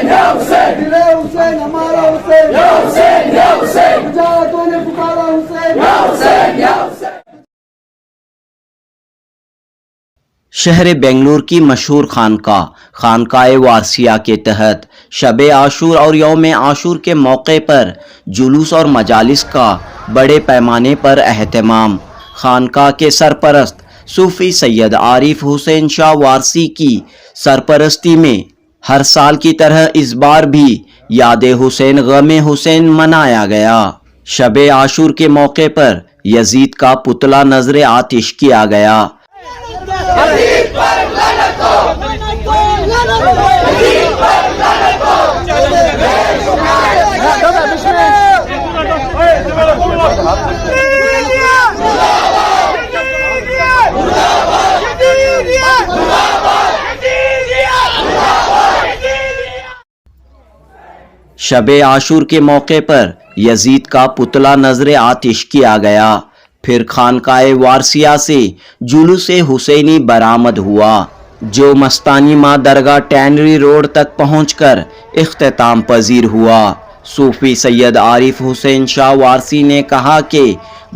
حسین ہمارا حسین مجاہدوں نے پکارا حسین. شہر بنگلور کی مشہور خانقاہ وارثیہ کے تحت شب عاشور اور یوم عاشور کے موقع پر جلوس اور مجالس کا بڑے پیمانے پر اہتمام. خانقاہ کے سرپرست صوفی سید عارف حسین شاہ وارثی کی سرپرستی میں ہر سال کی طرح اس بار بھی یاد حسین غم حسین منایا گیا. شب عاشور کے موقع پر یزید کا پتلا نذر آتش کیا گیا. شب عاشور کے موقع پر یزید کا پتلا نذر آتش کیا گیا. پھر خانقاہ وارثیہ سے جلوس حسینی برآمد ہوا جو مستانی ماں درگاہ ٹینری روڈ تک پہنچ کر اختتام پذیر ہوا. صوفی سید عارف حسین شاہ وارثی نے کہا کہ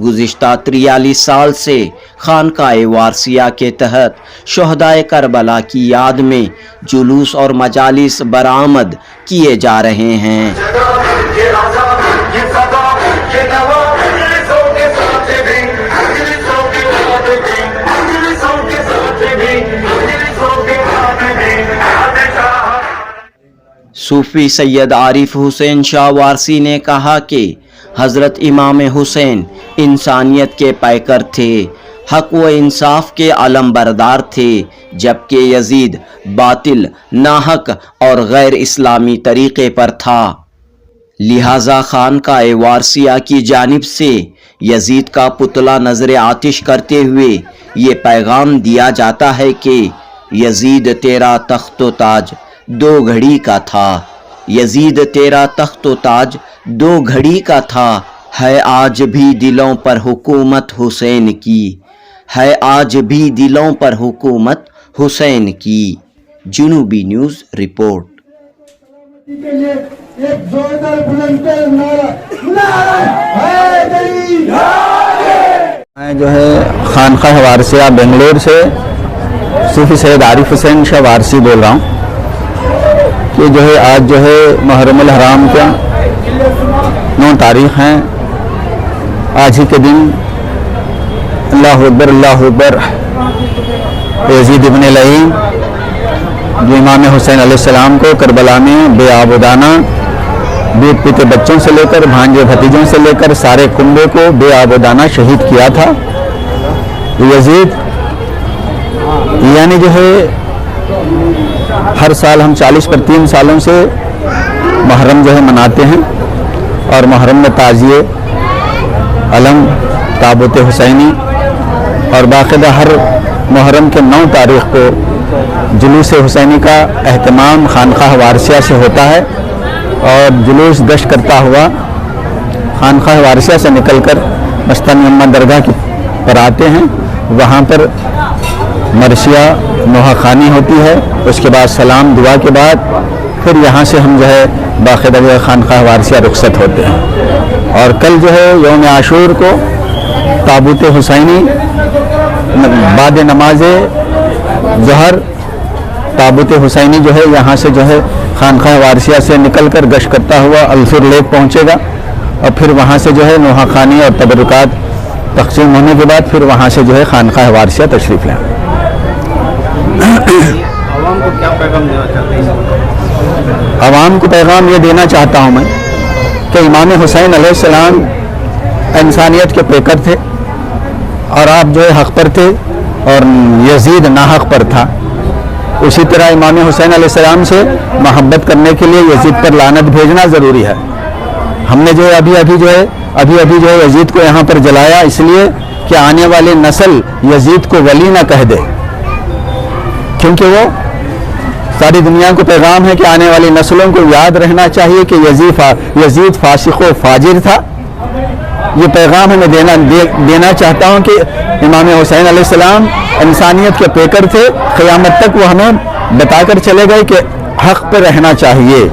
گزشتہ 43 سال سے خانقاہ وارثیہ کے تحت شہدائے کربلا کی یاد میں جلوس اور مجالس برآمد کیے جا رہے ہیں. صوفی سید عارف حسین شاہ وارثی نے کہا کہ حضرت امام حسین انسانیت کے پیکر تھے، حق و انصاف کے علم بردار تھے، جبکہ یزید باطل، ناحق اور غیر اسلامی طریقے پر تھا. لہذا خانقاہ وارثیہ کی جانب سے یزید کا پتلا نذر آتش کرتے ہوئے یہ پیغام دیا جاتا ہے کہ یزید تیرا تخت و تاج 2 گھڑی کا تھا. یزید تیرا تخت و تاج 2 گھڑی کا تھا، ہے آج بھی دلوں پر حکومت حسین کی، ہے آج بھی دلوں پر حکومت حسین کی. جنوبی نیوز رپورٹ. میں جو ہے خانقاہ وارثیہ بنگلور سے صوفی سید عارف حسین شاہ وارثی بول رہا ہوں کہ جو ہے آج جو ہے محرم الحرام کا 9 تاریخ ہیں. آج ہی کے دن اللہ اکبر یزید ابن لعین جو امام حسین علیہ السلام کو کربلا میں بے آبادانہ دودھ پیتے بچوں سے لے کر بھانجے بھتیجوں سے لے کر سارے کنبے کو بے آبادانہ شہید کیا تھا. یزید یعنی جو ہے ہر سال ہم 40 پر 3 سالوں سے محرم جو ہے مناتے ہیں اور محرم میں تعزیے علم تابوت حسینی اور باقاعدہ ہر محرم کے 9 تاریخ کو جلوس حسینی کا اہتمام خانقاہ وارثیہ سے ہوتا ہے اور جلوس گشت کرتا ہوا خانقاہ وارثیہ سے نکل کر مستانی اماں درگاہ پر آتے ہیں. وہاں پر مرثیہ نوحہ خوانی ہوتی ہے، اس کے بعد سلام دعا کے بعد پھر یہاں سے ہم جو ہے باقاعدہ جو ہے خانقاہ وارثیہ رخصت ہوتے ہیں. اور کل جو ہے یوم عاشور کو تابوت حسینی بعد نماز ظہر تابوت حسینی جو ہے یہاں سے جو ہے خانقاہ وارثیہ سے نکل کر گشت کرتا ہوا الفر لیک پہنچے گا اور پھر وہاں سے جو ہے نوحہ خوانی اور تبرکات تقسیم ہونے کے بعد پھر وہاں سے جو ہے خانقاہ وارثیہ تشریف لیں. عوام کو کیا پیغام دینا چاہتے ہیں؟ عوام کو پیغام یہ دینا چاہتا ہوں میں کہ امام حسین علیہ السلام انسانیت کے پیکر تھے اور آپ جو ہے حق پر تھے اور یزید ناحق پر تھا. اسی طرح امام حسین علیہ السلام سے محبت کرنے کے لیے یزید پر لعنت بھیجنا ضروری ہے. ہم نے جو ہے ابھی جو ہے یزید کو یہاں پر جلایا اس لیے کہ آنے والی نسل یزید کو ولی نہ کہہ دے، کیونکہ وہ ساری دنیا کو پیغام ہے کہ آنے والی نسلوں کو یاد رہنا چاہیے کہ یزید فاسق و فاجر تھا. یہ پیغام ہمیں دینا چاہتا ہوں کہ امام حسین علیہ السلام انسانیت کے پیکر تھے. قیامت تک وہ ہمیں بتا کر چلے گئے کہ حق پہ رہنا چاہیے.